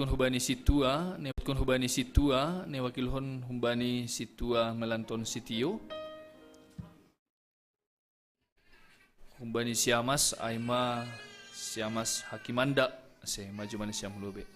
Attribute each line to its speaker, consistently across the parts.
Speaker 1: hubani situa ne wakilhon humbani situa melanton sitio humbani siamas aima siamas hakimanda se maju mana siam lobe.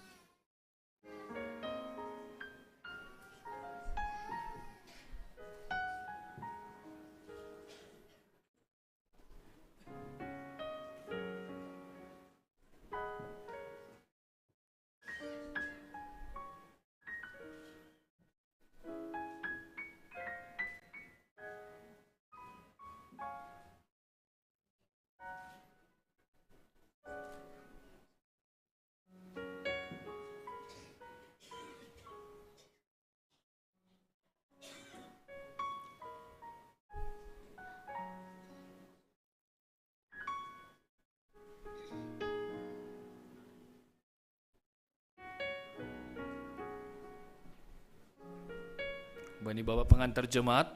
Speaker 1: Bani Bapak pengantar jemaat,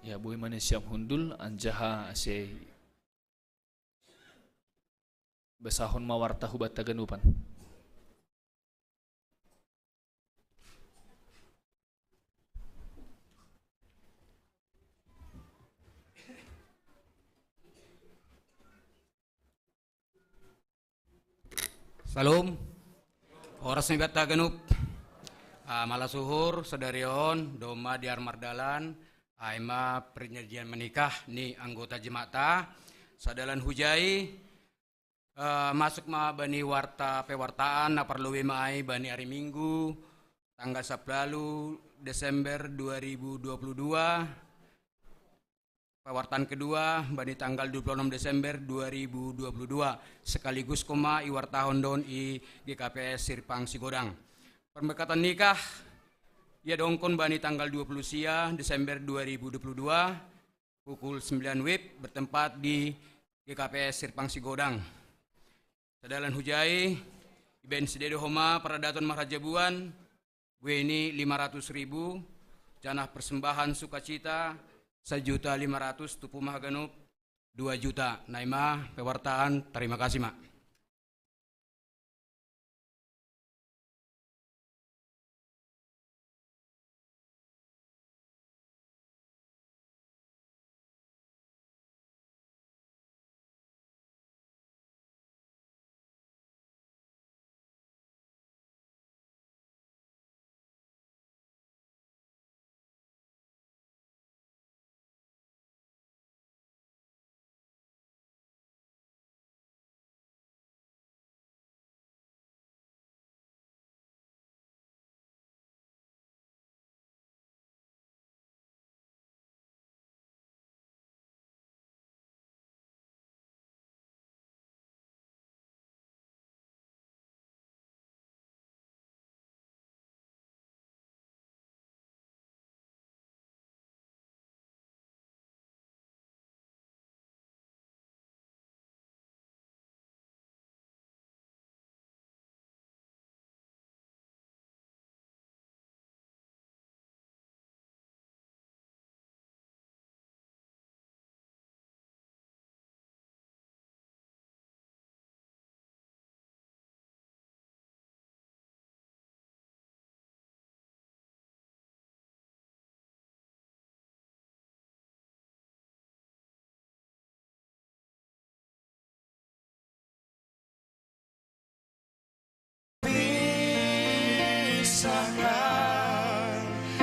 Speaker 1: ya boy mana siap hundul anjaha ase besahon mawarta hubata ganupan.
Speaker 2: Salam, oras ni bata ganup, malasuhur, sadarion, doma di armardalan, aima perjanjian menikah ni anggota jemaata, sadalan hujai, masuk ma bani warta pewartaan, naparluwi maai bani hari Minggu, tanggal 10 Desember 2022, pewartaan kedua bani tanggal 26 Desember 2022 sekaligus koma iwartahon don i GKPS Sirpang Sigodang. Pembekatan nikah ia dongkon bani tanggal 20 sia Desember 2022 pukul 9 WIB bertempat di GKPS Sirpang Sigodang. Sadalan hujai iben sededo homa Paradaton Maharajabuan gue ini 500.000 janah persembahan sukacita 1.500.000 tupu mahaganup 2 juta. Naima pewartaan terima kasih mak.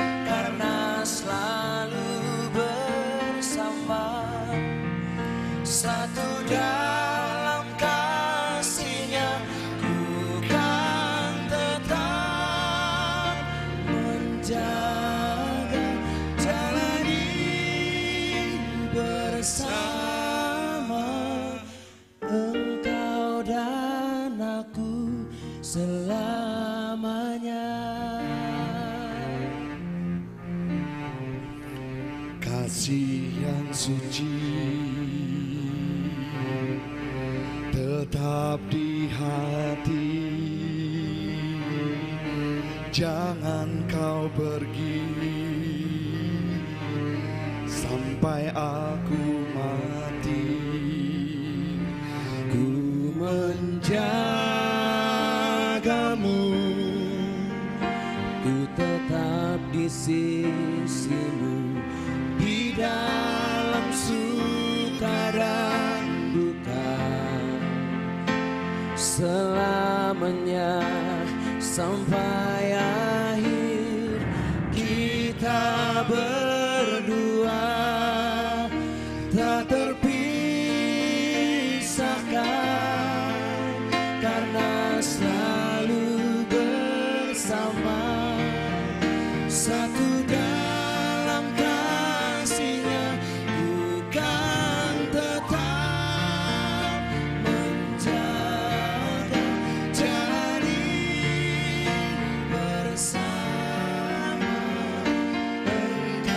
Speaker 3: Karena selalu bersama satu dalam kasihnya ku kan tetap menjaga jalani bersama engkau dan aku selamanya. kasih yang suci tetap di hati. Jangan kau pergi sampai aku mati. Ku menjagamu, ku tetap di sisimu, di dalam suka dan duka, selamanya sampai akhir kita berdua tak terpisahkan, karena selalu bersama, satu dalam kasih-Nya. Bukan tetap menjaga, jadi bersama Engkau.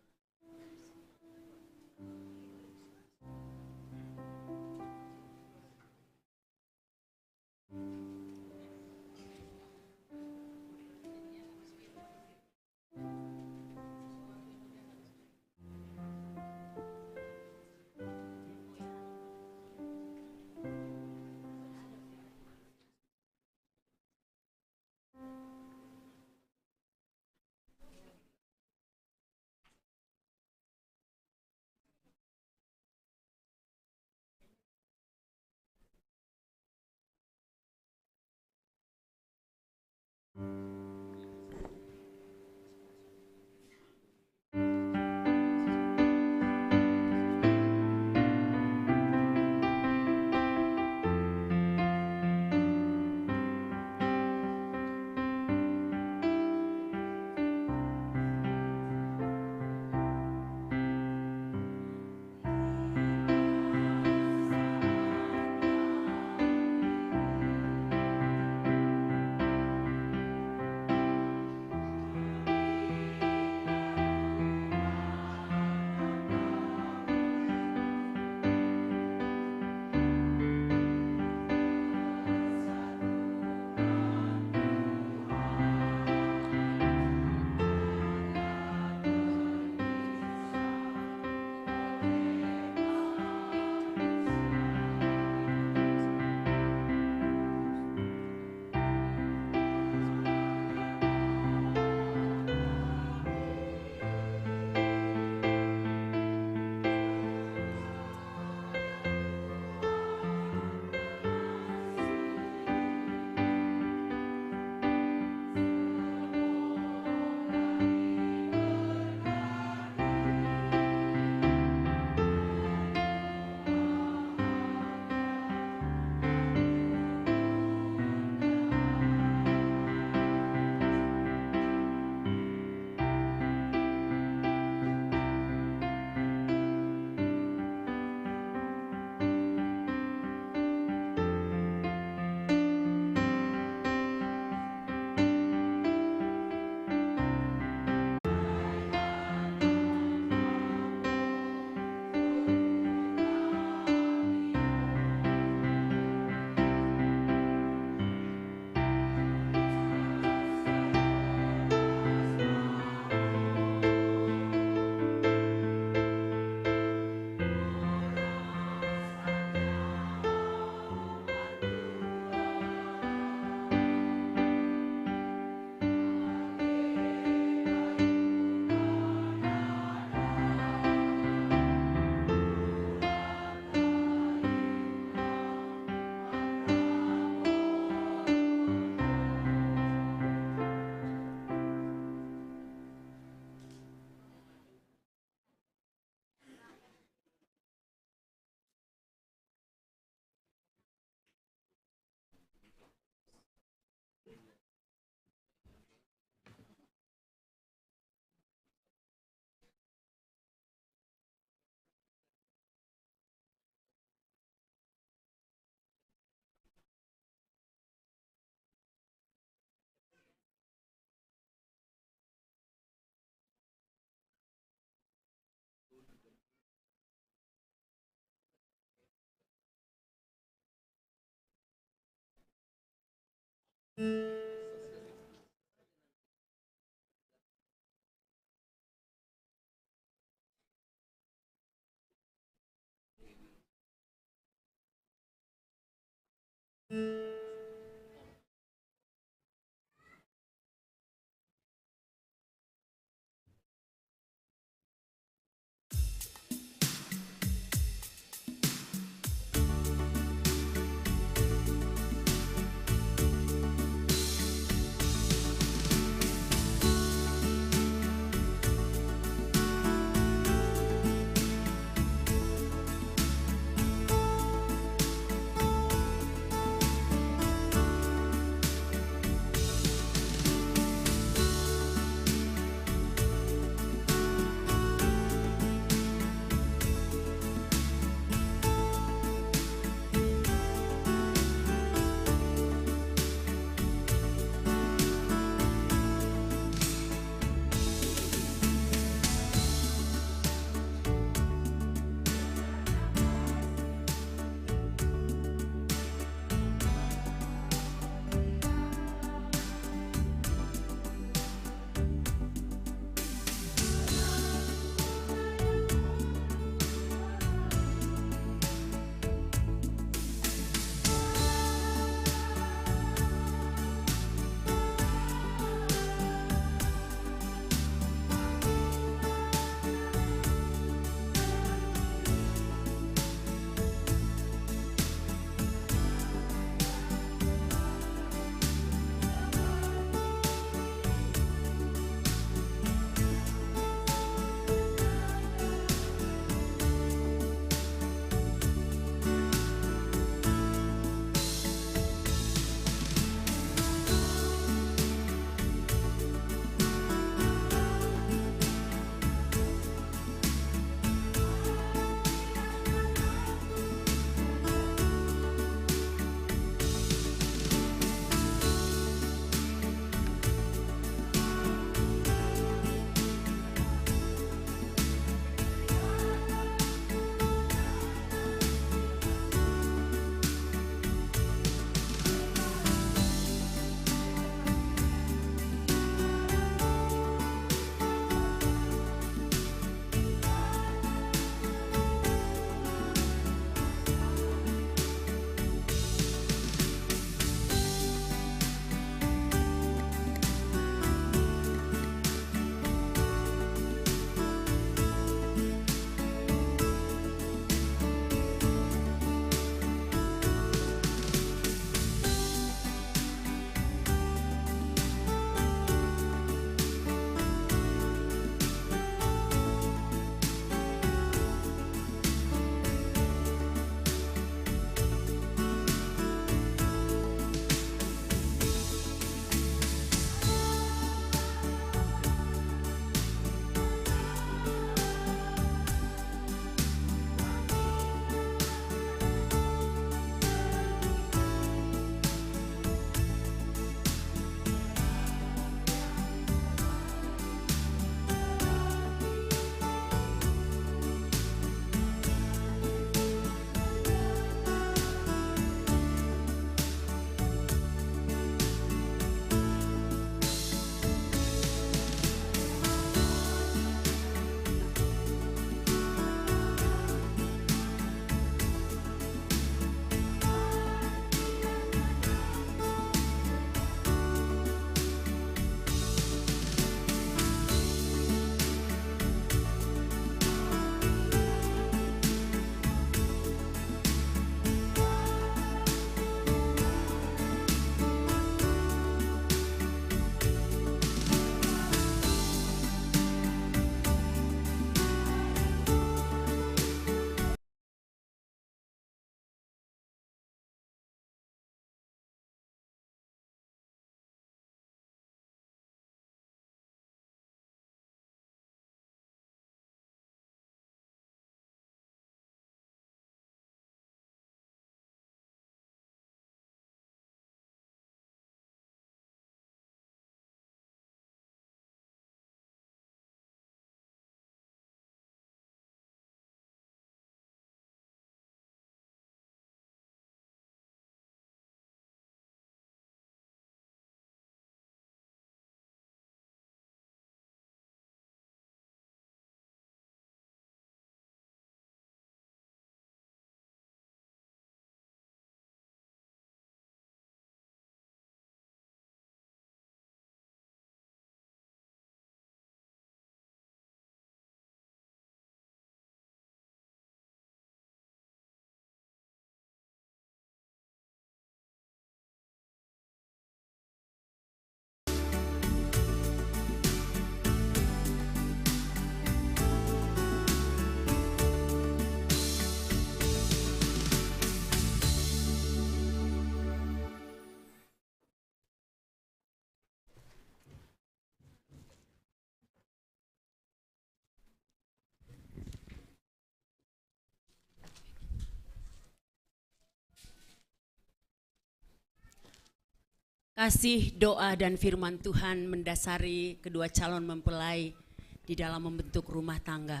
Speaker 4: Kasih, doa, dan firman Tuhan mendasari kedua calon mempelai di dalam membentuk rumah tangga.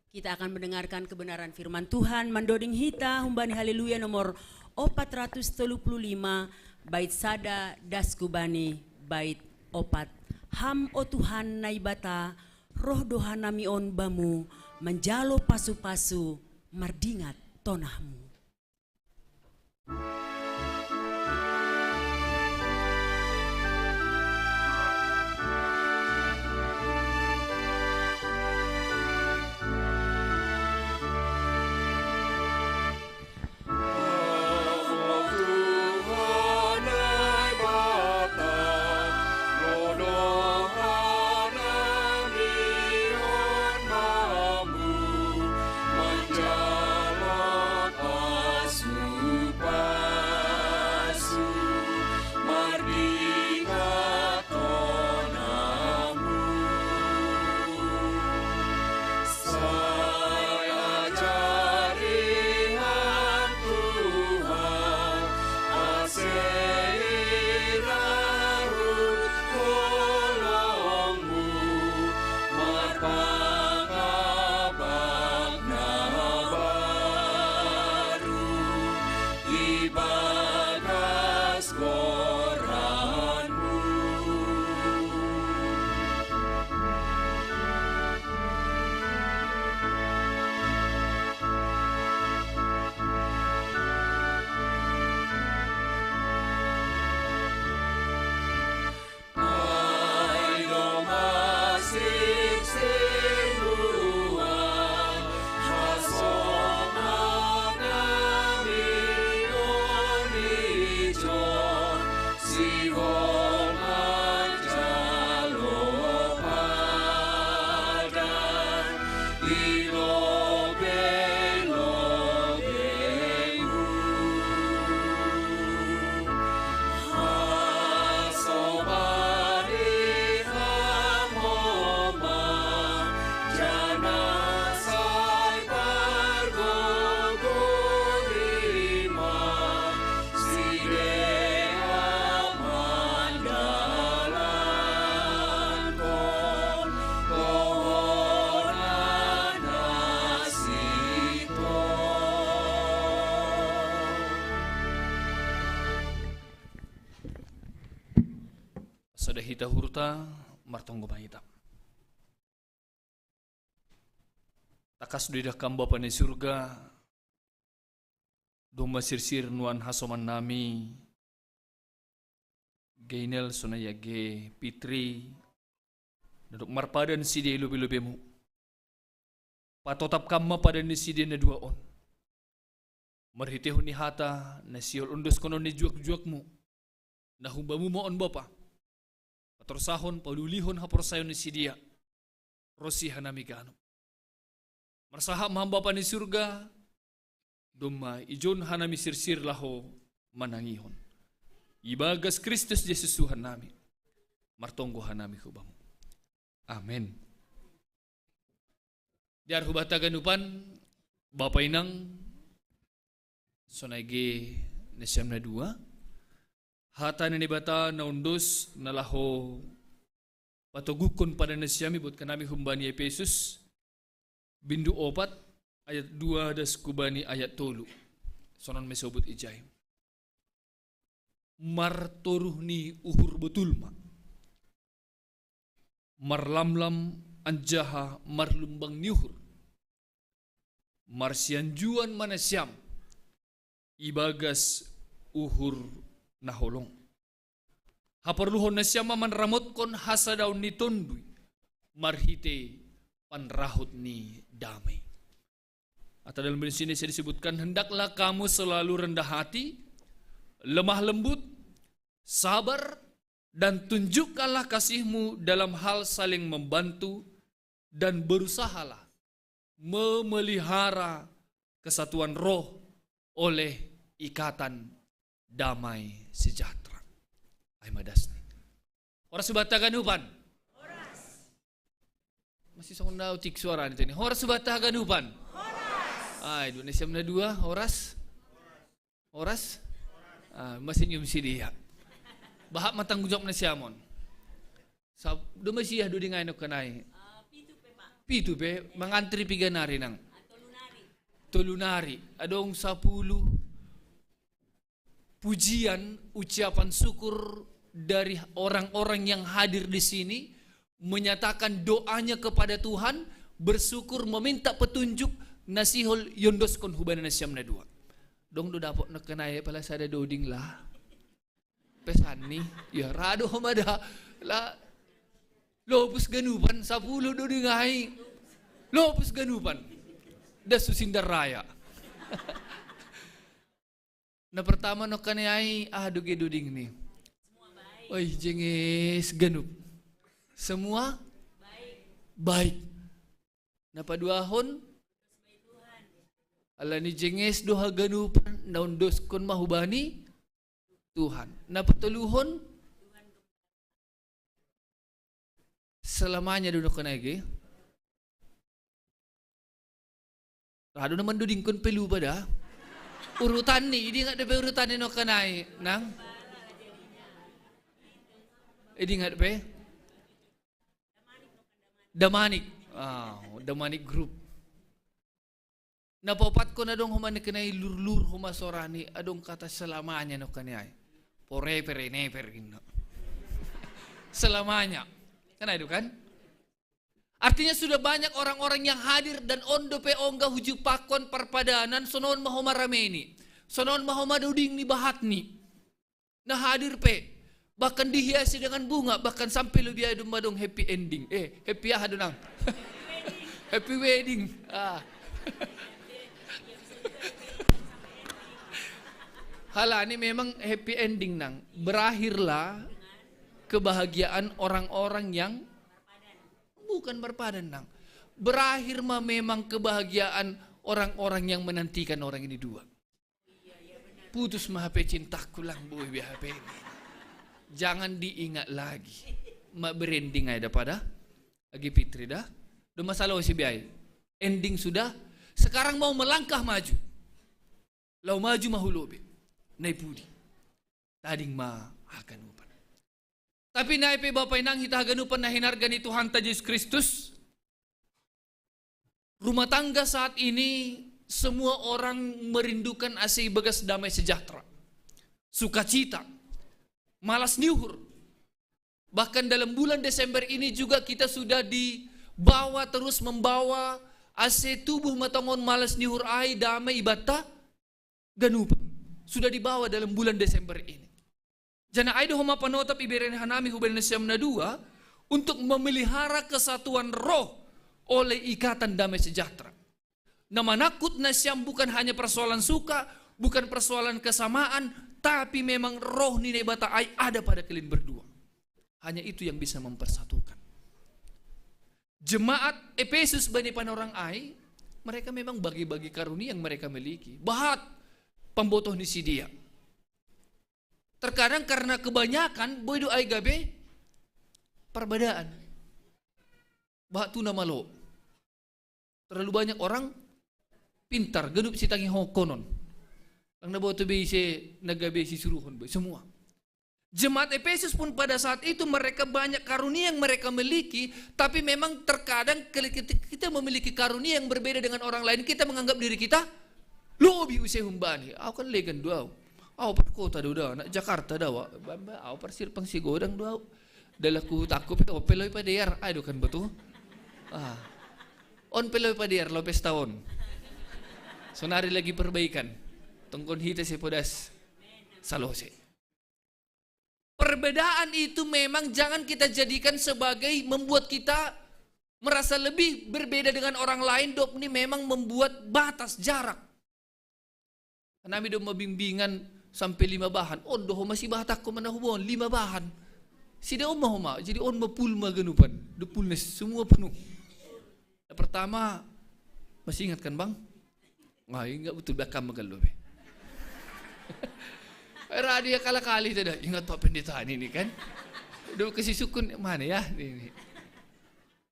Speaker 4: Kita akan mendengarkan kebenaran firman Tuhan mandoding hita humbani haleluya nomor 435 bait sada daskubani bait opat. Ham o Tuhan naibata roh dohanamion bamu menjalo pasu-pasu mardingat tonahmu.
Speaker 1: Sadahita hurta martonggo mahita. Takas duidah kamba pani surga, doma sirsir nuan hasoman nami, gainel sonaya ge pitri, duduk marpadan sidi lubi-lubemu. Patotap kama pada ni sidi na dua on. Marhitehu ni hata na siol undos kono ni juak-juakmu, na humbamu mo on bapa. Patorsahon paululihon haporsayon ni sidia rosi hanami gano marsaha mahamba pa ni surga duma ijon hanami sirsir laho manangihon ibagas Kristus Jesus Tuhan nami martonggo hanami hubamu amen. Diar hubata ganupan Bapak Inang sonage nesyam na dua hata na nibata na undos na laho patugukon pada nasyami buat kanami humbani Efesus bindu 4 ayat 2 das kubani ayat 3 sonon mesobut ijay martoruh ni uhur betul ma marlamlam anjaha marlumbang niuhur marsianjuan manasyam ibagas uhur naholong. Haperluhon na siya mamanramot kon hasa daw ni tondoy, marhite panrahot ni damay. At dalam sini saya disebutkan, hendaklah kamu selalu rendah hati, lemah lembut, sabar, dan tunjukkanlah kasihmu dalam hal saling membantu, dan berusahalah memelihara kesatuan roh oleh ikatan damai sejahtera. Ay madasni. Horas subatagan upan. Horas. Masih sa daw tik suara nito ni. Horas subatagan upan. Horas. Ay, doon na siyam na dua. Horas. Horas. Masih nyum si dia. Bahak matanggung jawab na siamon. Sa dumasiyah do di ngay no kanay. Pitu pe mangantri piganari nang. Tulunari. Adong 10 pujian, ucapan syukur dari orang-orang yang hadir di sini, menyatakan doanya kepada Tuhan, bersyukur, meminta petunjuk, nasihol yondos kon hubana na siyam na dua. Dong do dapot na kanaya pala sada doding lah. Pesan ni, ya rado humada la lopus ganupan 10 doding ay. Lopus ganupan. Da susindar raya. Na pertama no kanayay dugi duding ni. Oy jengis ganup. Semua baik. Na paduahon ala ni jengis doha ganupan naon dos kon mahubani Tuhan. Na patuluhon selamanya do kanayay. Rado naman duding kon pelu pada. Urutan ni, hindi nga dapat urutan ni no kanay nang. Hindi nga dapat. Damanik. Damanik group. Napopat ko na dong human kanay lur-lur humasorani adong kata selamanya no kanay. Forever and ever no. Selamanya. Kanay do kan? Artinya sudah banyak orang-orang yang hadir dan ondo pe ongga huju pakon perpadanan sonon mahomarameni. Sonon mahomaduding ni bahat ni. Nah hadir pe. Bahkan dihiasi dengan bunga. Bahkan sampai lebih ada madong happy ending. Happy nang. Happy wedding. Hala ini memang happy ending nang. Berakhirlah kebahagiaan orang-orang yang bukan berpadan nang. Berakhir memang kebahagiaan orang-orang yang menantikan orang ini dua. Putus mah HP cintaku lang boy HP ini. Jangan diingat lagi. Mak berending aja pada lagi Fitri dah. Do masalah si biay. Ending sudah. Sekarang mau melangkah maju. Lau maju mahulobe. Nai pudi. Tading ma akan upan. Tapi naipe Bapak Inang hita ganupan na hinarga ni Tuhan ta Yesus Kristus. Rumah tangga saat ini semua orang merindukan asih bagas damai sejahtera. Sukacita. Malas niuhur. Bahkan dalam bulan Desember ini juga kita sudah dibawa terus membawa asih tubuh matongon malas niuhur ai damai ibata ganupan. Sudah dibawa dalam bulan Desember ini. Jana aido homa panotap iberen hanami huben nasyam na dua untuk memelihara kesatuan roh oleh ikatan damai sejahtera. Nama nakut nasyam bukan hanya persoalan suka, bukan persoalan kesamaan, tapi memang roh nilai bata ai ada pada kalian berdua. Hanya itu yang bisa mempersatukan. Jemaat Efesus bani panorang ai, mereka memang bagi-bagi karunia yang mereka miliki. Bahat pembotoh ni si dia. Terkadang karena kebanyakan boy do ay gabe perbedaan. Bah tu nama lo. Terlalu banyak orang pintar genup si tangi hokonon. Ang nabawa tu bisi nagabe si suruhon boy semua. Jemaat Efesus pun pada saat itu mereka banyak karunia yang mereka miliki, tapi memang terkadang kita memiliki karunia yang berbeda dengan orang lain, kita menganggap diri kita lebih usai humbani. Aku kan legend dua. Per kota dah, nak Jakarta dah, per Sirpang Sigodang dah, dalaku takut itu peloy padear, ayo kan betul, on peloy padear lopes tahun, sonari lagi perbaikan, tongkon hita si podas, salose. Perbedaan itu memang jangan kita jadikan sebagai membuat kita merasa lebih berbeda dengan orang lain. Dok ini memang membuat batas jarak. Kami do mabimbingan sampai 5 bahan. On doh masih batak ko manahubon 5 bahan. Sida homa. Jadi on mapul maganupan. Dupulnes semua penuh. Yang pertama masih ingat kan bang? Enggak betul bakam magalobe. Dia kala-kali tada. Ingat Pak Pendeta ini kan? Do kasih sukun mana ya? Ini.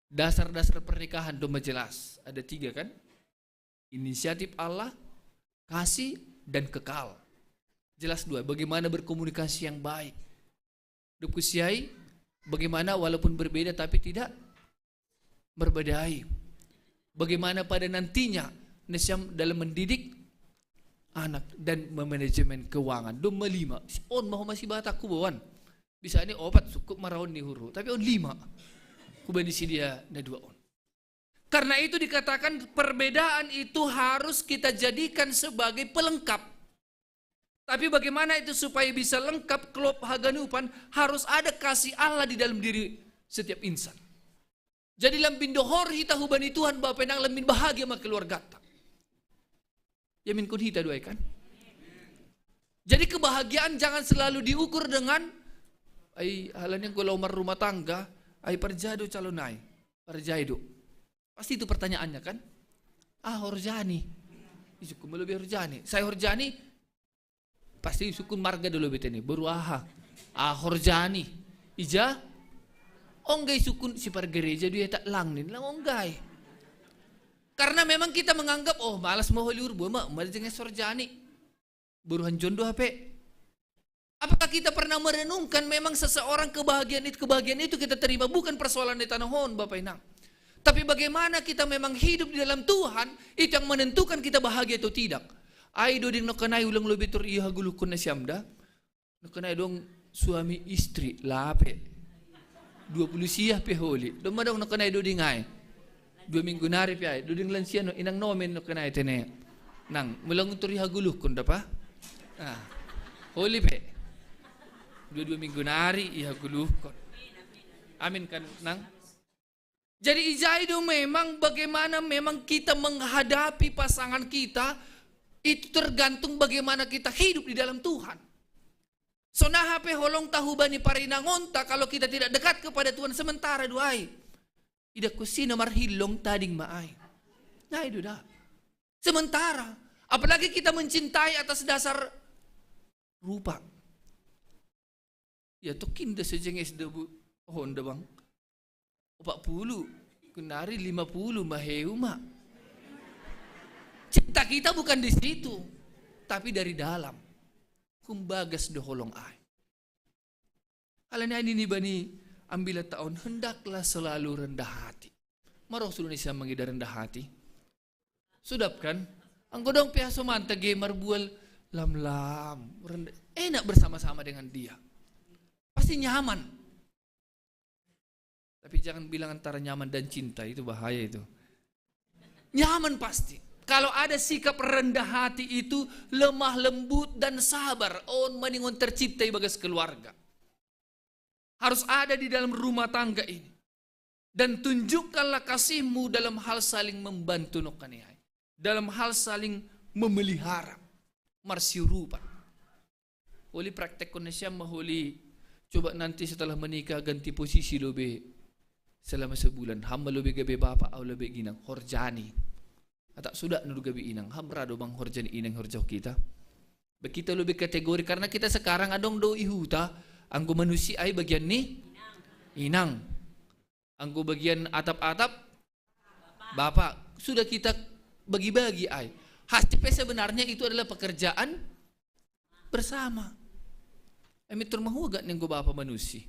Speaker 1: Dasar-dasar pernikahan do jelas. Ada 3 kan? Inisiatif Allah, kasih dan kekal. Jelas 2, bagaimana berkomunikasi yang baik. Dukusiai bagaimana walaupun berbeda tapi tidak berbedai. Bagaimana pada nantinya Nesiam dalam mendidik anak dan memanajemen keuangan. Dom melima. On mau masih bataku bawan. Bisa ini obat cukup maraon ni huru. Tapi on 5. Kubandisi dia na 2 on. Karena itu dikatakan perbedaan itu harus kita jadikan sebagai pelengkap. Tapi bagaimana itu supaya bisa lengkap klop haganupan, harus ada kasih Allah di dalam diri setiap insan. Jadi lambin dohor hita hubani Tuhan Bapa nang lambin bahagia sama keluarga. Yamin kun hita doai kan? Jadi kebahagiaan jangan selalu diukur dengan halanya kalau rumah tangga, perjado calonai, perjado. Pasti itu pertanyaannya kan? Horjani. Isukun lebih horjani. Saya horjani pasti isukun marga dulu beteni. Baru horjani. Ija onggay sukun si par gereja dia tak langnin lang onggay. Karena memang kita menganggap malas mau holiur buah maljengnya horjani. Buruhan jondo HP. Apakah kita pernah merenungkan memang seseorang kebahagiaan itu kita terima bukan persoalan di tanah hon Bapak Inang. Tapi bagaimana kita memang hidup di dalam Tuhan, itu yang menentukan kita bahagia atau tidak. Aido ding nokanay ulang lebih tur iya gulukun na siyamda. Nokanay dong suami istri lape. 20 siyah pe holi. Domadong nokanay do dingay. 2 minggu nari pe ay. Do ding lansia no inang nomen nokanay tene. Nang mulang tur iya gulukun da pa. Holi pe. 2 minggu nari iya gulukun. Amin kan nang. Jadi ijaido memang bagaimana memang kita menghadapi pasangan kita itu tergantung bagaimana kita hidup di dalam Tuhan. So nahape holong tahu bani parinangonta kalau kita tidak dekat kepada Tuhan sementara duai. Ida kusina marhilong tading maay. Nah itu dah. Sementara. Apalagi kita mencintai atas dasar rupa. Ya tokin da sejenges debu honda bang. 40, kenari 50 maheuma. Cinta kita bukan di situ, tapi dari dalam. Kumbagas doholong ay. Alanya ini bani ambil tahun hendaklah selalu rendah hati. Marah sudah Indonesia mengidar rendah hati. Sudap kan? Ang godong piaso manta gamer bual lam enak bersama-sama dengan dia. Pasti nyaman. Tapi jangan bilang antara nyaman dan cinta, itu bahaya itu. Nyaman pasti. Kalau ada sikap rendah hati itu lemah lembut dan sabar. Maningon tercipta bagas keluarga. Harus ada di dalam rumah tangga ini. Dan tunjukkanlah kasihmu dalam hal saling membantu nokaniai. Dalam hal saling memelihara. Marsiurupan. Holi praktek konesya mahuli. Coba nanti setelah menikah ganti posisi lobe. Selama sebulan hamba lebih gabe bapak atau lebih ginang horjani atau sudah nudu gabe inang hamra do bang horjani inang horjau kita begitu lebih kategori karena kita sekarang adong do ihuta anggo manusia ay bagian ni inang anggo bagian atap-atap bapak sudah kita bagi-bagi ay hasil sebenarnya itu adalah pekerjaan bersama emitur mahuga nenggo bapak manusia.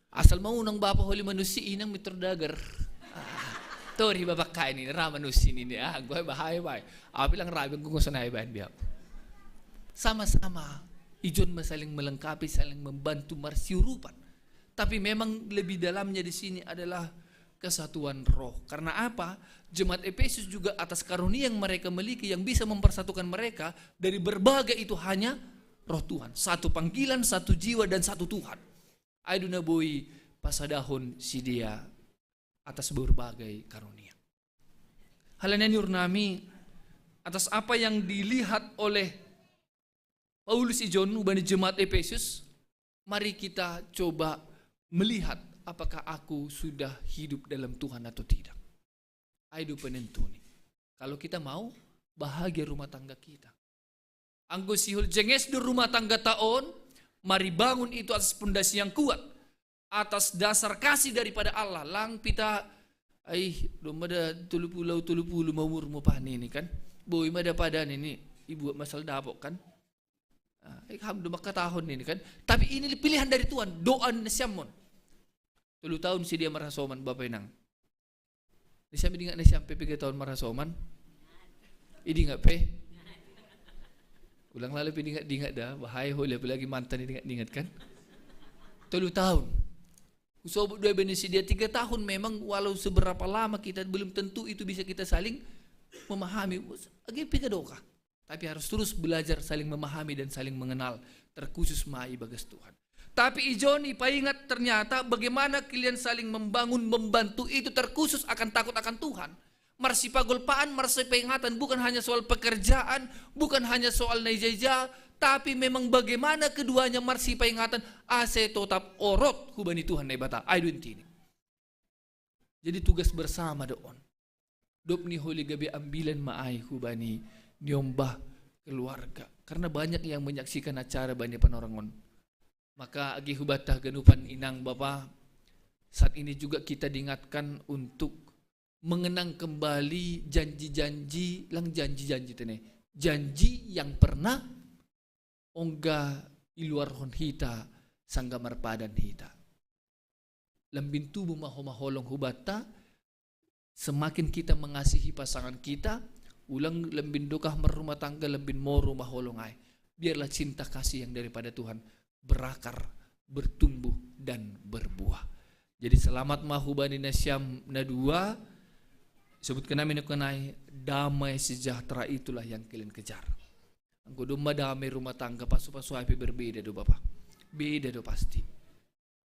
Speaker 1: Asal mau nang bapa holi manusia inang mitur dagar. Tori babak kain ini ra manusia ini gue bahaya bay. Apa bilang rabi gue ngusanay bahan biap. Sama-sama ijon saling melengkapi, saling membantu marsiurupan. Tapi memang lebih dalamnya di sini adalah kesatuan roh. Karena apa? Jemaat Efesus juga atas karunia yang mereka miliki yang bisa mempersatukan mereka dari berbagai itu hanya roh Tuhan. Satu panggilan, satu jiwa dan satu Tuhan. Aidu naboi pasadahon si dia atas berbagai karunia. Halanya nami atas apa yang dilihat oleh Paulus ijon ubani jemaat Efesus, mari kita coba melihat apakah aku sudah hidup dalam Tuhan atau tidak. Aidu penentu nih. Kalau kita mau bahagia rumah tangga kita. Anggo sihul jenges di rumah tangga taon. Mari bangun itu atas pondasi yang kuat. Atas dasar kasih daripada Allah. Lang pita. Domada tulu-pulu maumur mo pahan ini kan. Boy mada padan ini. Ibu masal dapok kan. Alhamdulillah maka tahun ini kan. Tapi ini pilihan dari Tuhan. Doa nasiamon. 3 tahun si dia marasoman Bapak Inang. Nasiam ini nggak nasiam 3 tahun marasoman. Ini nggak pe. Ulang lalu ini nggak dah. Bahaya boleh apalagi mantan ini nggak diingat kan. 3 tahun. Usobut dua benesi dia 3 tahun memang walau seberapa lama kita belum tentu itu bisa kita saling memahami. Lagi pikir doa. Tapi harus terus belajar saling memahami dan saling mengenal. Terkhusus mai bagas Tuhan. Tapi Ijoni ingat ternyata bagaimana kalian saling membangun, membantu itu terkhusus akan takut akan Tuhan. Marsi pagolpaan, marsi peringatan bukan hanya soal pekerjaan, bukan hanya soal nejeja, tapi memang bagaimana keduanya marsi peringatan ase tetap orot hubani Tuhan nebata. Ayo ini. Jadi tugas bersama doon. Dop ni holi gabi ambilan maai hubani nyombah keluarga. Karena banyak yang menyaksikan acara bani panorangon. Maka agi hubatah ganupan inang bapa, saat ini juga kita diingatkan untuk mengenang kembali janji-janji, lang janji-janji tene, janji yang pernah ongga iluar hon hita sangga marpadan hita. Lambin tubuh maholong hubata, semakin kita mengasihi pasangan kita, ulang lambin dokah merumah tangga lambin moro maholong ay. Biarlah cinta kasih yang daripada Tuhan berakar, bertumbuh dan berbuah. Jadi selamat mahubani nasyam nadua. Sebutkan kami kenai damai sejahtera itulah yang kalian kejar. Anggo domba damai rumah tangga pasu-pasu api berbeda do Bapak. Beda do pasti.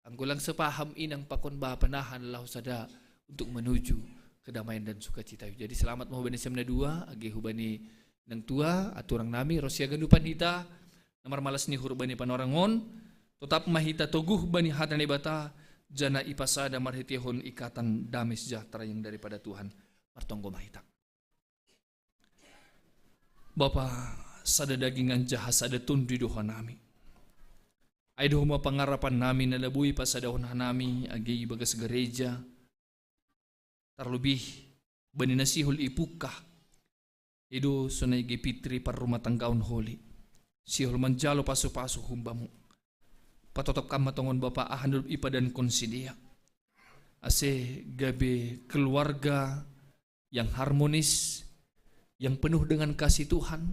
Speaker 1: Anggo lang sepaham inang pakon ba panahan lahu sada untuk menuju kedamaian dan sukacita. Jadi selamat mahubani nasyam nadua agi hubani nang tua aturang nami rosia ganupan hita. Namar malas ni hurbani panorangon, tetap mahita toguh bani hatane bata, jana ipasada marhitihon ikatan damai sejahtera yang daripada Tuhan martonggo mahita. Bapa sada dagingan jaha sada tundi doha nami. Ay doha pangarapan nami na labui pasadahon hanami agi bagas gereja. Terlebih bani nasihul ipukah. Ido sunay gipitri par rumah tanggaon holi. Sihol manjalo pasu-pasu humbamu. Patotop kama tongon Bapak ahanul ipa dan konsidia. Ase gabe keluarga yang harmonis, yang penuh dengan kasih Tuhan.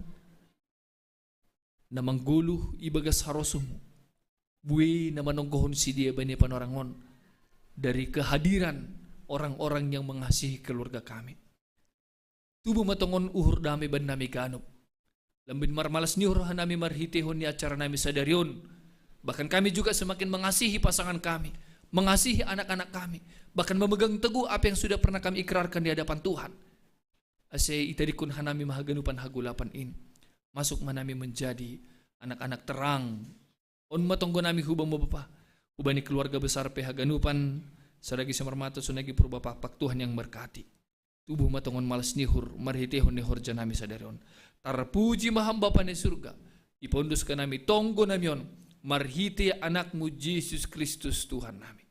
Speaker 1: Na mangguluh ibagas harosumu. Bui na manonggohon si dia bani panorangon. Dari kehadiran orang-orang yang mengasihi keluarga kami. Tubuh matongon uhur dami ban nami ganop. Lambin marmalas ni hurahan nami marhitihon ni acara nami sadarion. Bahkan kami juga semakin mengasihi pasangan kami, mengasihi anak-anak kami, bahkan memegang teguh apa yang sudah pernah kami ikrarkan di hadapan Tuhan. Ase itarikun hanami mahaganupan hagulapan in. Masuk manami menjadi anak-anak terang. On matonggo nami hubang Bapa. Ubani keluarga besar pehaganupan sadagi samarmata sunagi purba papak Tuhan yang berkati. Tubuh matongon malas nihur marhitihon nihur janami sadarion. Tarpuji maham Bapa ni surga. Ipondus ka nami tonggo namion. Marhiti anakmu Yesus Kristus Tuhan nami.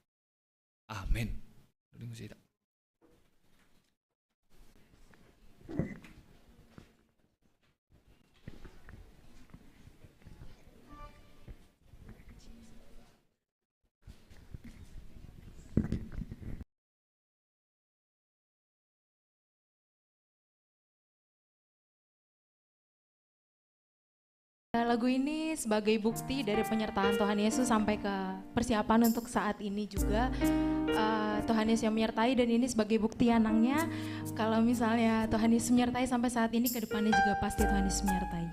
Speaker 1: Amin.
Speaker 5: Lagu ini sebagai bukti dari penyertaan Tuhan Yesus sampai ke persiapan untuk saat ini juga. Tuhan Yesus yang menyertai dan ini sebagai bukti anangnya. Kalau misalnya Tuhan Yesus menyertai sampai saat ini, ke depannya juga pasti Tuhan Yesus menyertai.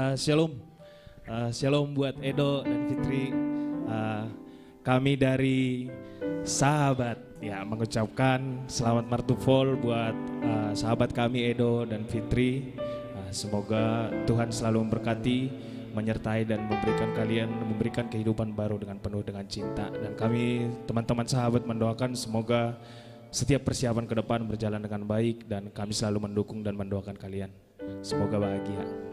Speaker 3: Shalom. Shalom buat Edo dan Fitri. Kami dari Sahabat ya mengucapkan selamat Martufol buat sahabat kami Edo dan Fitri. Semoga Tuhan selalu memberkati, menyertai dan memberikan kehidupan baru dengan penuh dengan cinta. Dan kami teman-teman sahabat mendoakan semoga setiap persiapan ke depan berjalan dengan baik dan kami selalu mendukung dan mendoakan kalian. Semoga bahagia.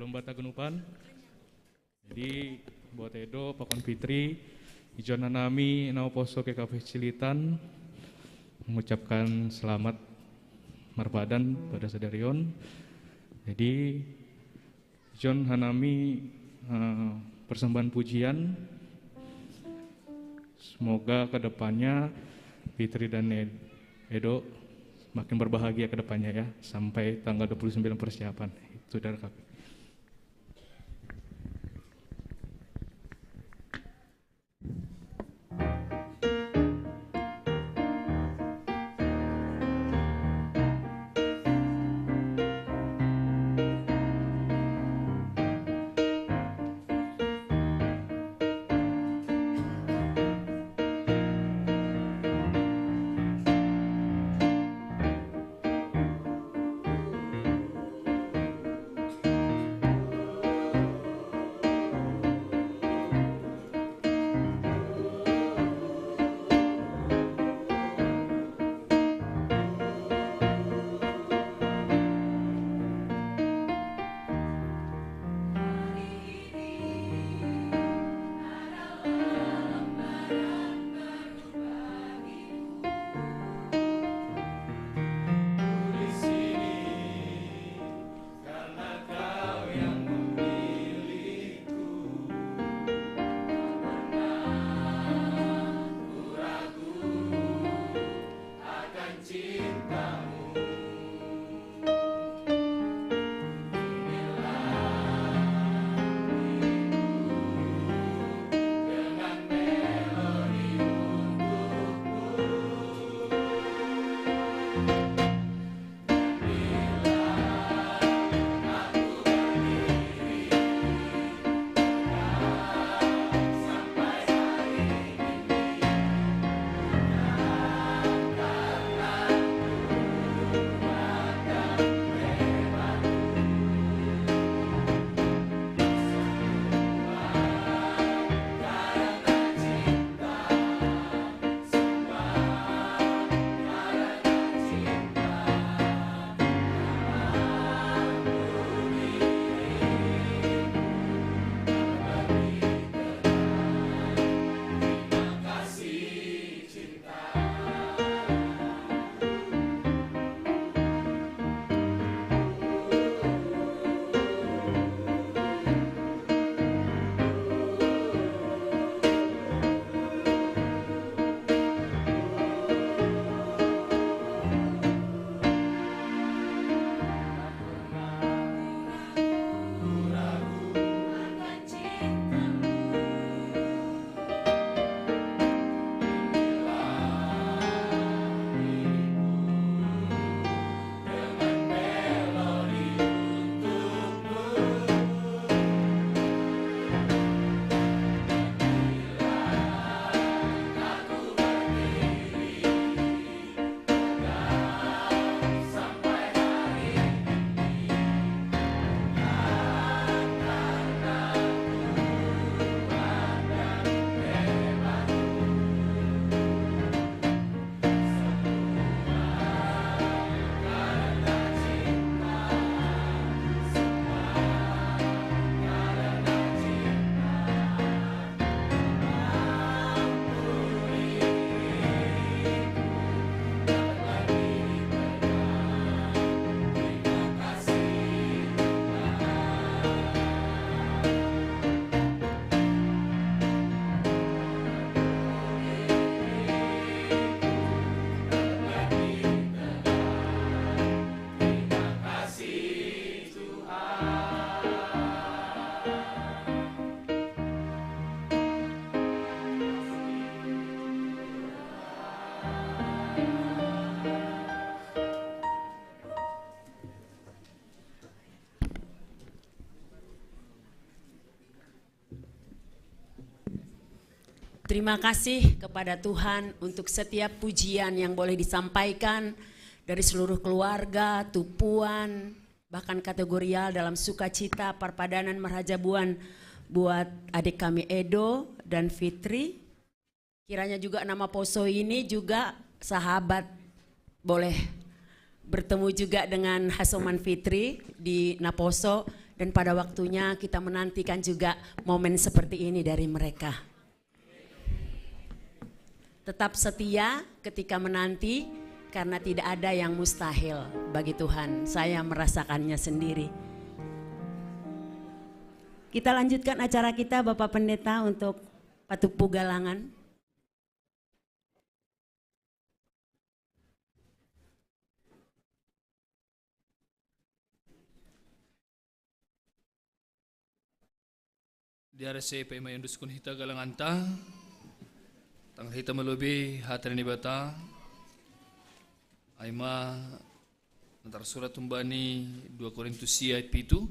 Speaker 6: Shalom Bata Genupan. Jadi buat Edo, Pakon Fitri, Ijon Hanami, Nao Poso GKP Cilitan mengucapkan selamat marpadan pada Sadarion. Jadi Ijon Hanami persembahan pujian. Semoga kedepannya Fitri dan Edo makin berbahagia kedepannya ya, sampai tanggal 29 persiapan. Itu dari kami.
Speaker 4: Terima kasih kepada Tuhan untuk setiap pujian yang boleh disampaikan dari seluruh keluarga, tupuan, bahkan kategorial dalam sukacita perpadanan merhajabuan buat adik kami Edo dan Fitri. Kiranya juga nama Poso ini juga sahabat boleh bertemu juga dengan Hasoman Fitri di Naposo Dan pada waktunya kita menantikan juga momen seperti ini dari mereka. Tetap setia ketika menanti, karena tidak ada yang mustahil bagi Tuhan. Saya merasakannya sendiri. Kita lanjutkan acara kita, Bapak Pendeta, untuk Patupu Galangan.
Speaker 1: Di RC PMA Duskun Hita Galanganta, tang hita melobi hatan ni bata, aima antara surat tumbani 2 Korintus ayat 7,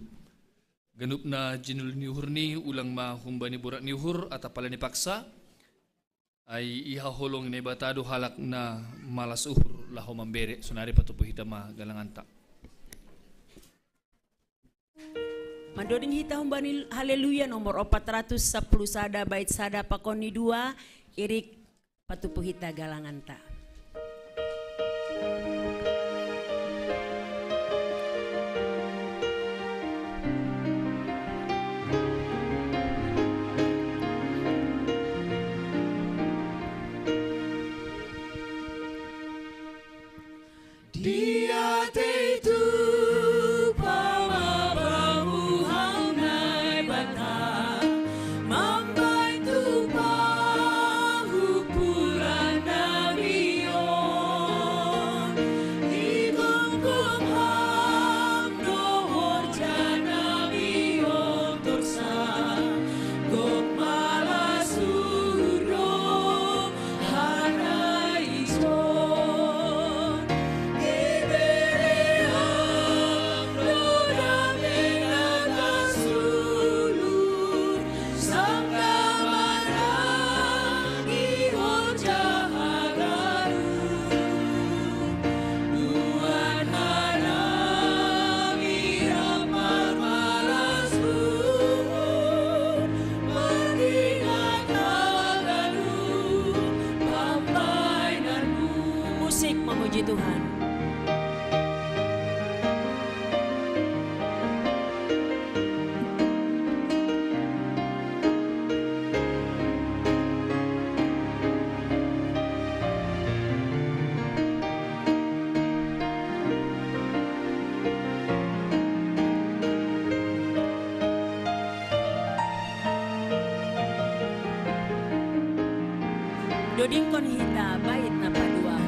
Speaker 1: ganup na jinul niuhur ni ulang ma humbani burak niuhur atapala ni paksa, ay ihaholong ni bata do halak na malas uhur laho mambere sunari Patupu Hita ma Galanganta.
Speaker 4: Mandoding hita humbani haleluya nomor 410 sada bait sada pakoni 2 irik Patupu Hita Galanganta.
Speaker 7: Dia itu
Speaker 4: memuji Tuhan. Doding kon hita bait na paduahon.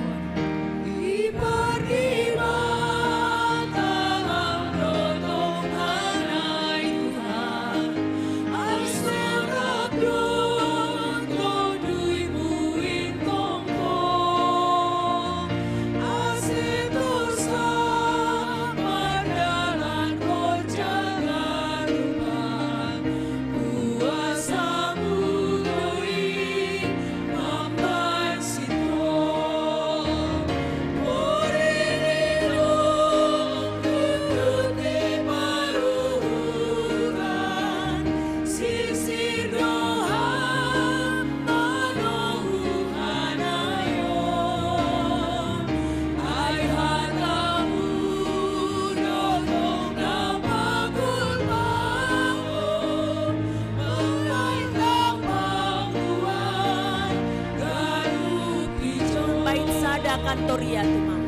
Speaker 4: Kantoria tumang.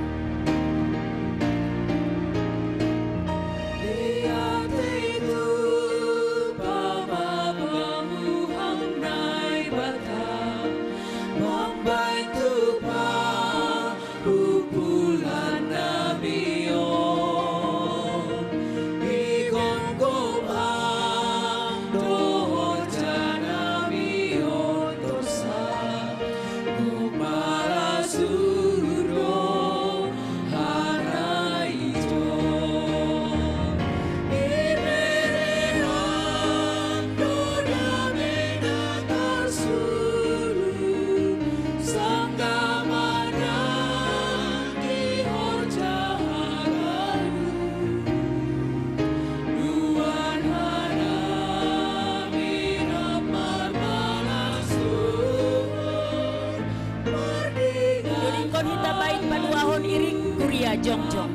Speaker 4: Jongjong.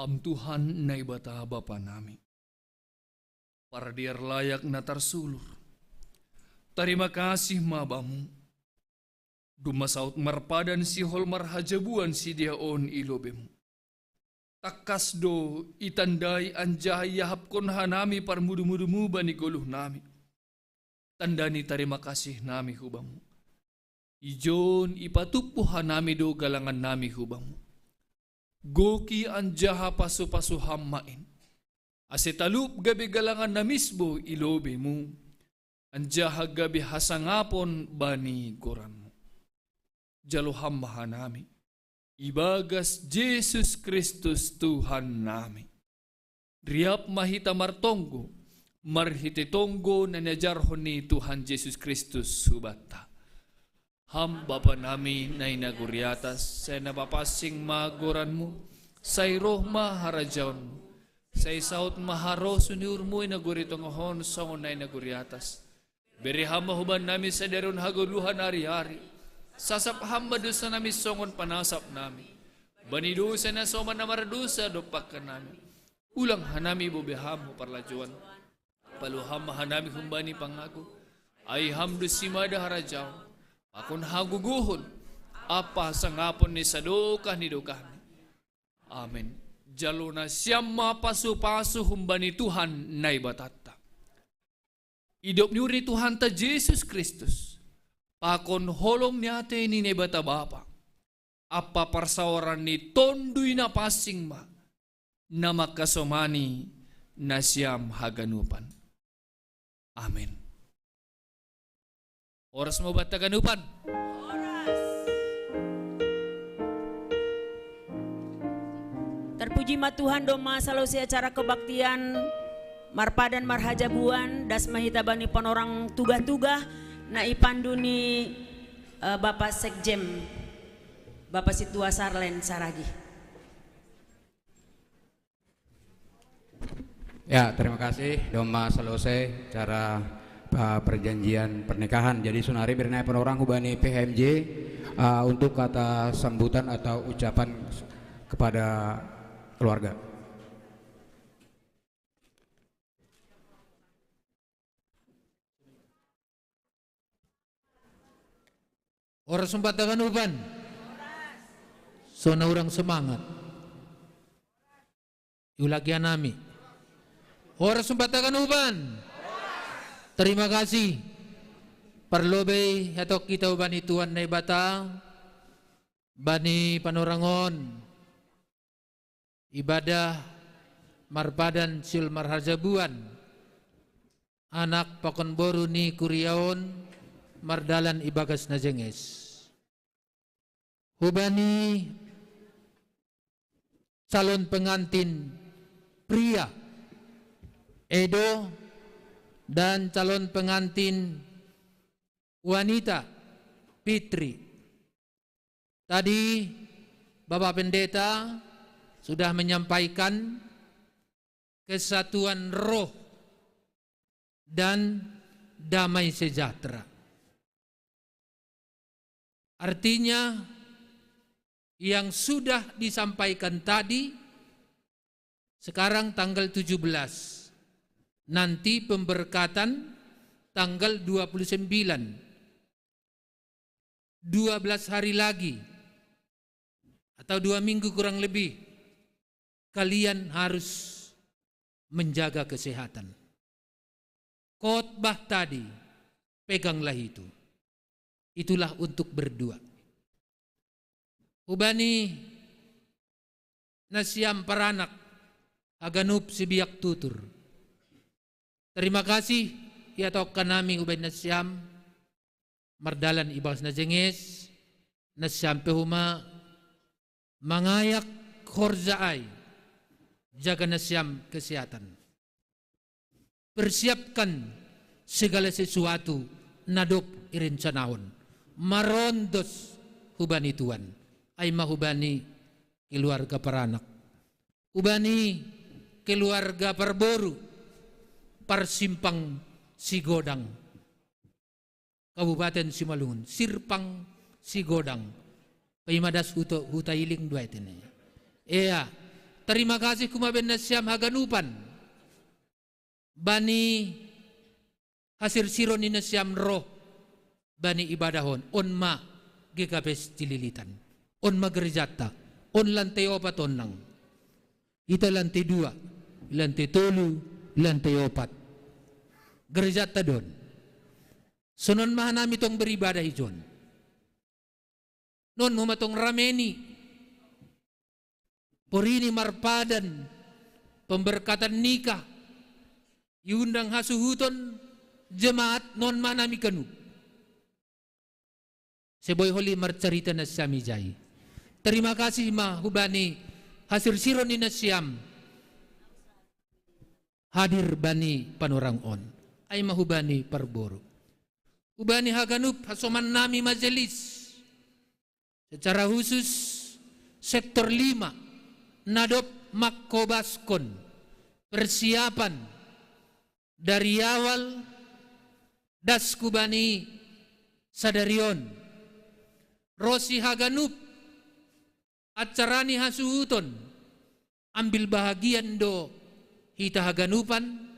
Speaker 1: Ham Tuhan na ibata Bapa nami. Para diar layak na tarsulur. Terima kasih mabamu. Dumasaut marpadan si hol marhajabuan si diaon ilobemu. Takas do itandai anjay yahap kon hanami parmudu-mudumu bani goluh nami. Tandani terima kasih nami hubamu. Ijon ipatupuh hanami do galangan nami hubamu. Goki anjaha pasu-pasu hammain. Asetalup gabi galangan na misbo ilobe mu. Anjaha gabi hasangapon bani goranmu. Jalo hammahan nami. Ibagas Jesus Kristus Tuhan nami. Riap mahita martonggo. Marhititonggo na najarhon ni Tuhan Jesus Kristus subata. Ham Bapa nami na inaguriatas, sa napapasing maguranmu, sa iroh maharajaon, sa isaut maharo suniur mo inaguritong ahon sa na inaguriatas. Beriham mahuban nami sa daron haguluhan ari-ari, sasapaham madusa nami songon panasap nami, banidusa na soman na maradusa dopak ka nami, ulang hanami bubiham mo parlajuan, paluham mahanami humbani pangago, ay hamdo simada harajaon, akon haguguhon, apa sangapon ni sadukah ni dukah ni. Amen. Jalo na siyam mapasu-pasu humbani Tuhan na ibatata. Idop niuri Tuhan ta Jesus Kristus. Pakon holong ni ate ni nebata Bapa. Apa parsawaran ni tonduy na pasing ma. Na makasomani na siyam haganupan. Amen. Oras mo ba't taganupan?
Speaker 4: Terpuji ma Tuhan doma selalu si acara kebaktian marpadan marhajabuan das mahita bani panorang tugah-tugah na ipanduni Bapak Sekjem Bapak Situa Sarlen Saragi.
Speaker 2: Ya, terima kasih doma selesai cara perjanjian pernikahan. Jadi sunari bernai penorang hubani PHMJ untuk kata sambutan atau ucapan kepada keluarga.
Speaker 7: Orang sumbatakan uban. Sona orang semangat. Yulagian nami. Orang sumbatakan uban. Terima kasih. Perlobe atau kita bani Tuhan na ibata. Bani panorangon. Ibadah marpadan sil marhajabuan. Anak pakon boru ni kuriaon. Mardalan ibagas na jenges. Hubani calon pengantin pria Edo dan calon pengantin wanita Fitri. Tadi Bapak Pendeta sudah menyampaikan kesatuan roh dan damai sejahtera. Artinya yang sudah disampaikan tadi sekarang tanggal 17, nanti pemberkatan tanggal 29, 12 hari lagi atau 2 minggu kurang lebih, kalian harus menjaga kesehatan. Khotbah tadi, peganglah itu. Itulah untuk berdua. Hubani nasiam paranak aganup sibiak tutur. Terima kasih ya tokan nami hubani nasiam mardalan ibas na jenges nasiam pehuma mangayak khorzaai jaga nasiam kesehatan. Persiapkan segala sesuatu nadop irin canahon. Marondos hubani Tuhan ay mahubani keluarga paranak hubani keluarga parboru parsimpang Sigodang Kabupaten Simalungun Sirpang Sigodang paimadas hutailing dua itine. Iya terima kasih kumaben nasyam haganupan bani hasir siron ni nasyam roh bani ibadahon on ma GKP Cililitan on ma gerjata on lantai opat onang ita lantai 2 lantai 3 lantai 4 gerjata don sunon mahanami tong beribadah ijon non humatong rameni porini marpadan pemberkatan nikah iundang hasuhuton jemaat non manami kanu seboy holi marcarita na sami jai. Terima kasih ma hubani hasir siron ni nasyam hadir bani panorang on ay mahubani parboro hubani haganup hasoman nami majelis secara khusus sektor 5 nadop makkobaskon persiapan dari awal daskubani sadarion Rosi haganup acarani hasuhuton ambil bahagian do hita haganupan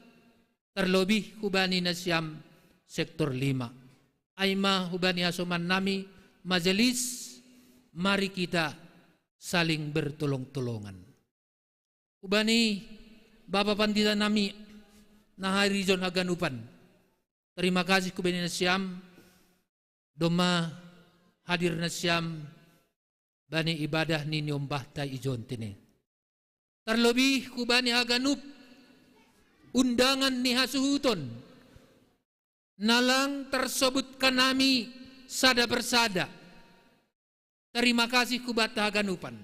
Speaker 7: terlebih hubani nasyam sektor 5 aima hubani hasoman nami majelis mari kita saling bertolong-tolongan hubani Bapak Pandita nami naharizon haganupan terima kasih kubani nasyam doma hadir nasyam bani ibadah ni nyombahta ijon tine terlebih kubani haganup undangan ni hasuhuton nalang tersebut kanami sada persada terima kasih kubata haganupan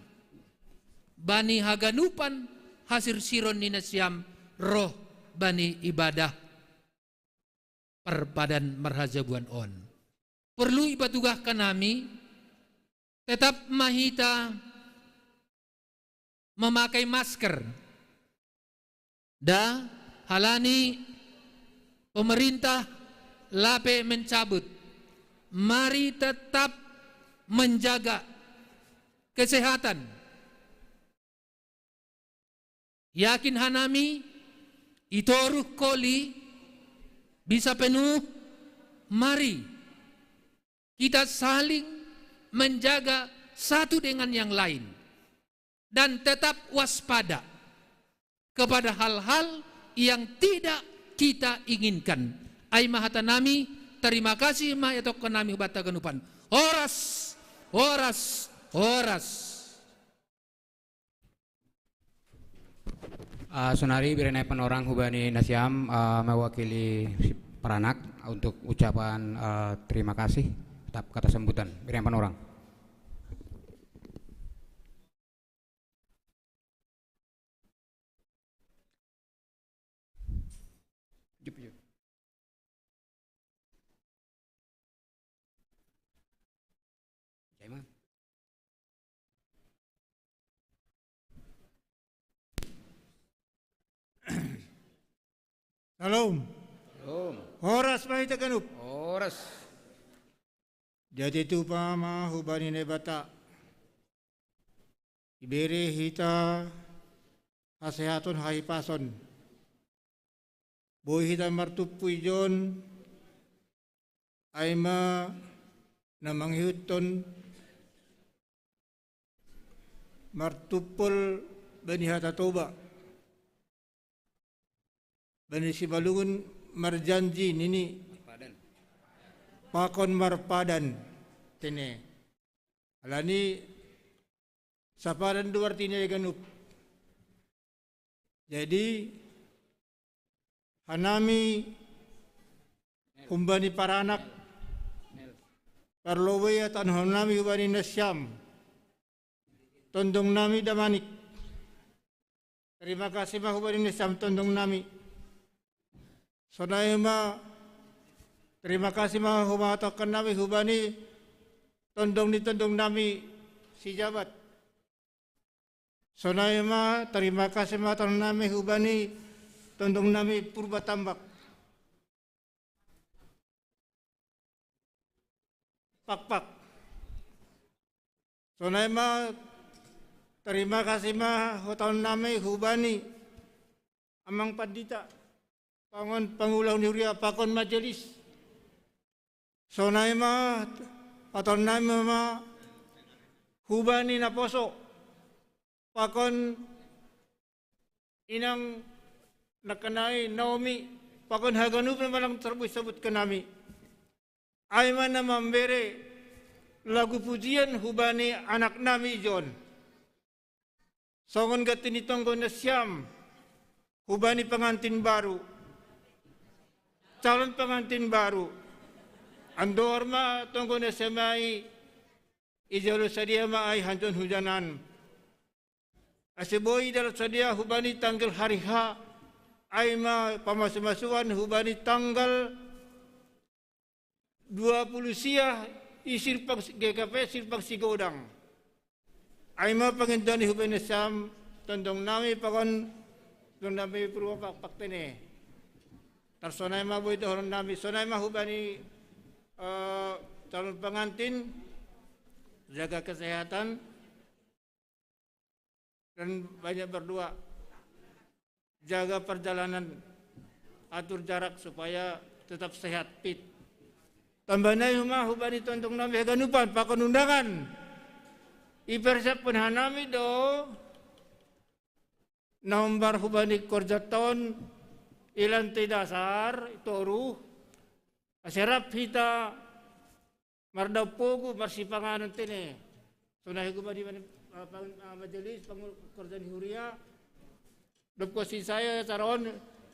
Speaker 7: bani haganupan hasir siron ni nasyam roh bani ibadah perpadan marhajabuan on perlu ibatugah kanami tetap mahita memakai masker da halani pemerintah lape mencabut mari tetap menjaga kesehatan yakin hanami itoruh koli bisa penuh mari kita saling menjaga satu dengan yang lain dan tetap waspada kepada hal-hal yang tidak kita inginkan. Ai mahatanami terima kasih ma etok kanami bata ganupan. Horas, horas, horas.
Speaker 2: Sonari birenai penorang hubani nasyam mewakili peranak untuk ucapan terima kasih. Tetap kata sambutan birenai penorang.
Speaker 8: Salam. Horas mahita kanup.
Speaker 2: Horas.
Speaker 8: Jadi tu pama hubani nebata. Ibere hita hasehaton haipason. Boy hita martupu ijon. Aima namanghiuton martupul bani hata toba. Bani Sibalungun marjanji nini pakon marpadan tene alani sapadan dua artinya ganup jadi hanami humbani paranak parlowe atan hanami humbani nasyam tondong nami damanik terima kasih mah humbani nasyam tondong nami Sonaima, terima kasih mah humatakan nami hubani tondong nami si jabat. Sonaima, terima kasih mah nami hubani tondong nami purba tambak. Pak. Sonaima, Terima kasih mah hoton nami hubani amang pandita pangon pangulang niuria pakon majelis. Sonai mah hoton nami mah hubani na poso pakon inang nakanai Naomi pakon haganup na malang terbut-sebut ke nami. Aiman na memberi lagu pujian hubani anak nami John. Songon gatini tonggo na siyam, hubani pengantin baru, calon pengantin baru. Andor ma tonggo na semai, ijalo sadia ma ay hanton hujanan. Asiboy dalat sadia hubani tanggal hari ha, ay ma pamasumasuan hubani tanggal 20 siah isirpag GKP sirpag sigodang. Ay ma pangindani hubani sam tondong nami pakon tondong nami purwa paktene. Tarsonay ma boy doron nami sonay ma hubani calon pengantin jaga kesehatan dan banyak berdoa. Jaga perjalanan, atur jarak supaya tetap sehat fit. Tambanay huma hubani tondong nami haganupan pakon undangan. Ipersap penhanami do nomor hubani korjaton ilantai dasar toru aserap hita mardaw pogo marsipanganon tene sunah hubani majelis pengkorjan huria dopkosi saya taron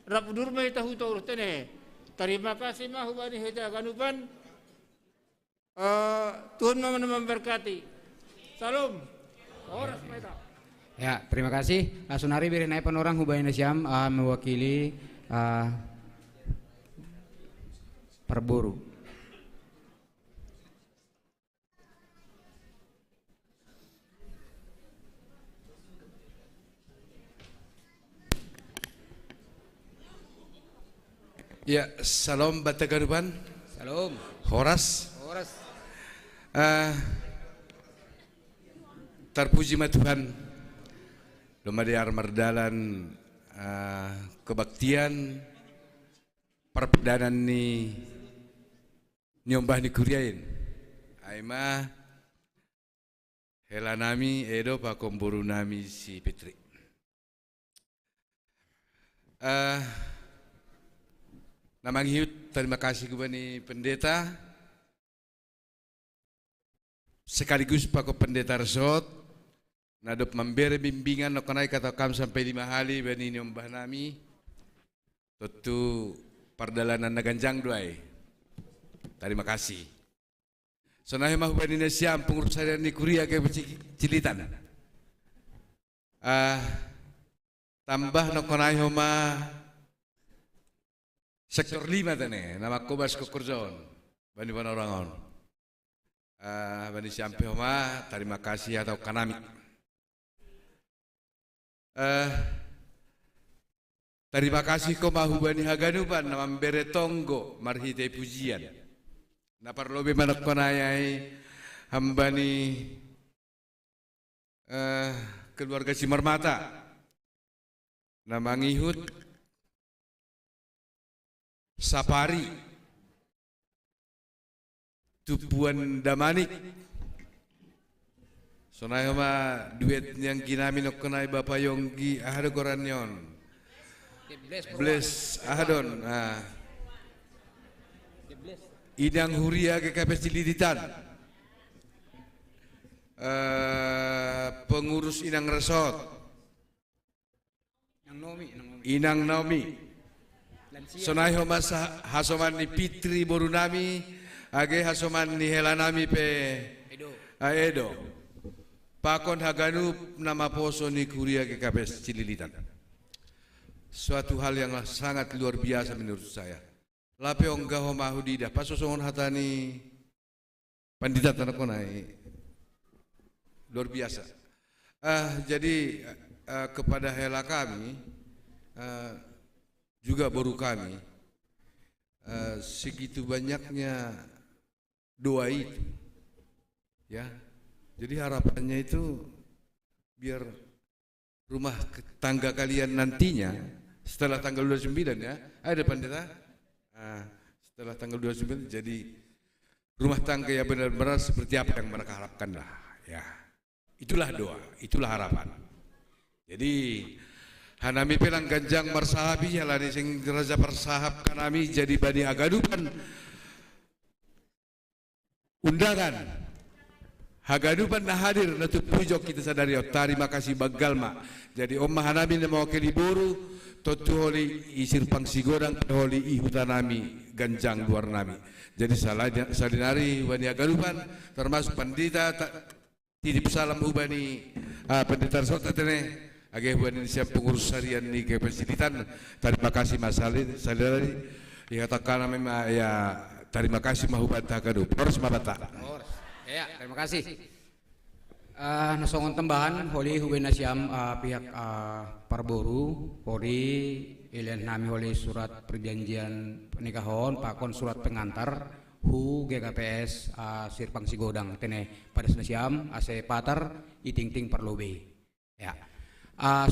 Speaker 8: rap durma hita hutor tene. Terima kasih mah hubani hita ganupan. Tuhan memberkati. Salam. Horas mereka.
Speaker 2: Ya, terima kasih. Sunari birinai penorang hubani nasiam mewakili Perburu.
Speaker 9: Ya, salam Batagaruban.
Speaker 2: Salam.
Speaker 9: Horas.
Speaker 2: Horas.
Speaker 9: Terpuji Tuhan, lumadiar mardalan kebaktian perpedanan ni nyombah ni kuriain. Aima hela nami Edo pakomburu nami si Fitri. Namang hiut terima kasih kepada pendeta sekaligus pako pendeta resort. Nadop memberi bimbingan no kanai kata kam sampai 5 hari bani nyombah nami. Tentu perdalanan naganjang duai. Terima kasih. Sonahe mah bani nasiam pengurusan ni kuria ke cilitan. Tambah no kanai homa sektor 5 tane nama kobas kokorjon bani panorangon. Bani sampai homa terima kasih atau kanami. Terima kasih ko mahubani haganuban na membere tonggo marhite pujian. Na parlobe manok konayai hambani keluarga Simarmata. Na mangihut Sapari Tupuan Damanik. Sonai ma duet yang kinami nok kenai Bapak Yonggi ahado koranyon. Bless ahadon. Idang huria ke KPS Cililitan. Pengurus Inang Resort. Inang Naomi. Sonai homa hasoman ni Fitri Borunami age hasoman ni Helanami pe Edo. Pakon haganup nama poso ni kuria ke KPS Cililitan. Suatu hal yang sangat luar biasa menurut saya. Lape onggah homahudida pasosongon hatani pandita tanakonai luar biasa. Jadi kepada hela kami juga baru kami segitu banyaknya doa itu, ya. Jadi harapannya itu biar rumah tangga kalian nantinya setelah tanggal 29 ya, ada pendeta. Setelah tanggal 29 jadi rumah tangga yang benar-benar seperti apa yang mereka harapkan lah ya. Itulah doa, itulah harapan. Jadi hanami pelang ganjang marsahabi jalani sing raja persahab kanami jadi bani agadupan undangan hagadupan na hadir natut pujok kita sadari terima kasih bagalma. Jadi omah hanami na mewakili boru totu holi isir pangsigodang holi ihutanami ganjang luar nami. Jadi salinari wani agadupan termasuk pandita tidip salam ubani pendeta sota tene agak wani siap pengurus harian ni kepesilitan. Terima kasih Mas Salinari dikatakan memang ya terima kasih mahubat hagadu pros mabata.
Speaker 2: Ya, terima kasih. Nasongon tambahan holi huwen nasyam pihak Parboru Polri ilen nami holi surat perjanjian pernikahan pakon surat pengantar hu GKPS Sirpang Sigodang tene pada nasyam ase patar iting-ting perlobe. Ya.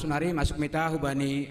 Speaker 2: Sunari masuk mita hubani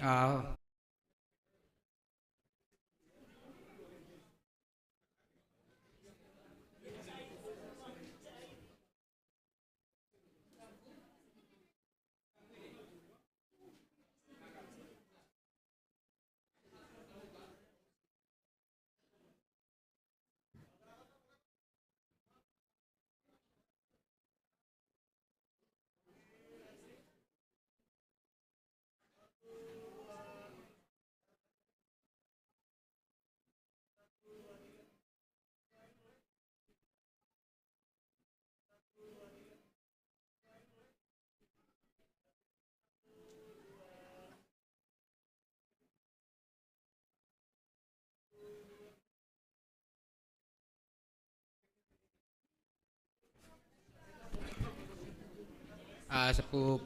Speaker 2: sepup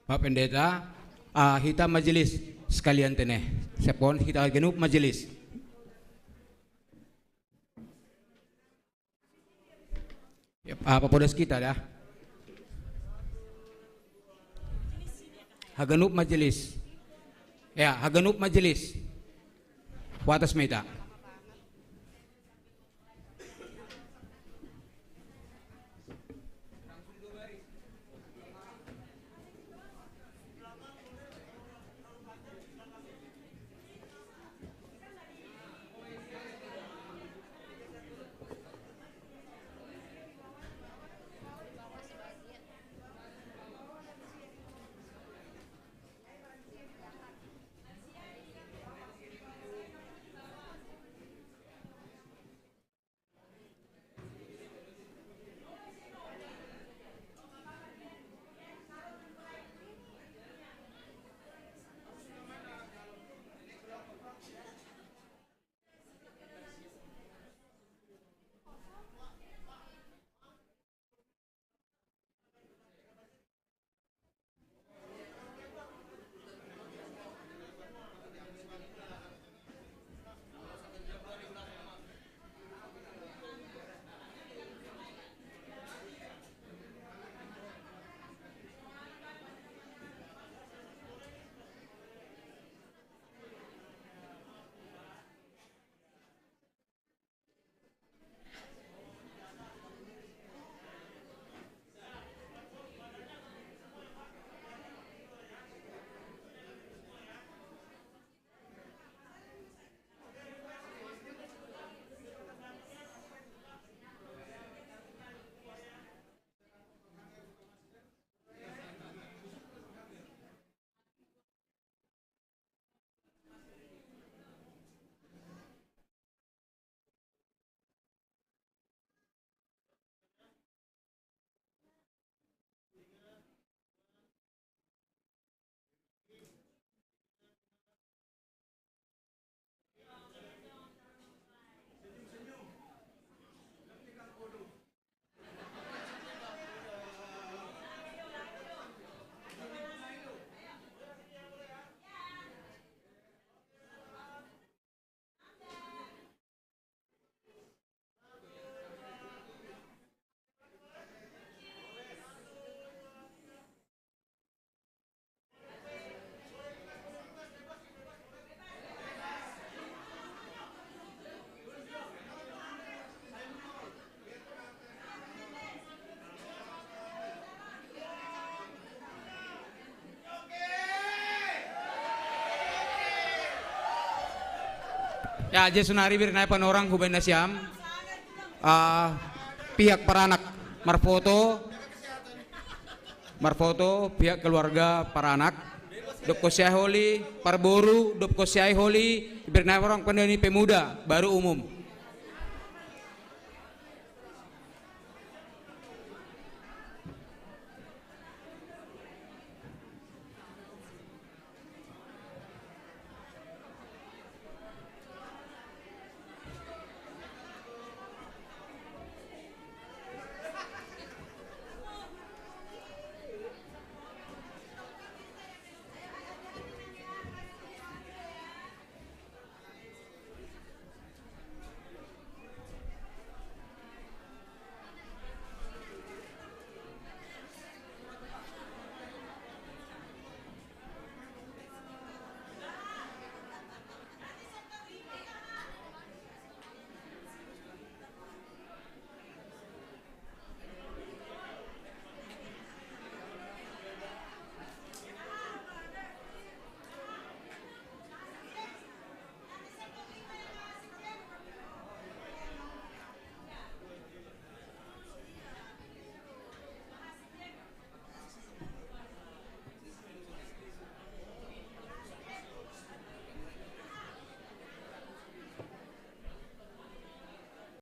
Speaker 2: Pak Pendeta, hita majelis sekalian teneh. Sepon hita genuk majelis. Ya, apa podos kita dah. Hagenup majelis. Ya, hagenup majelis. Watas meta. Ya, aja sunari birnai panorang huben nasiam. Pihak para anak marfoto pihak keluarga para anak. Dop Kosyai Holi, Parboru, Dop Kosyai Holi, birnai orang pendani pemuda baru umum.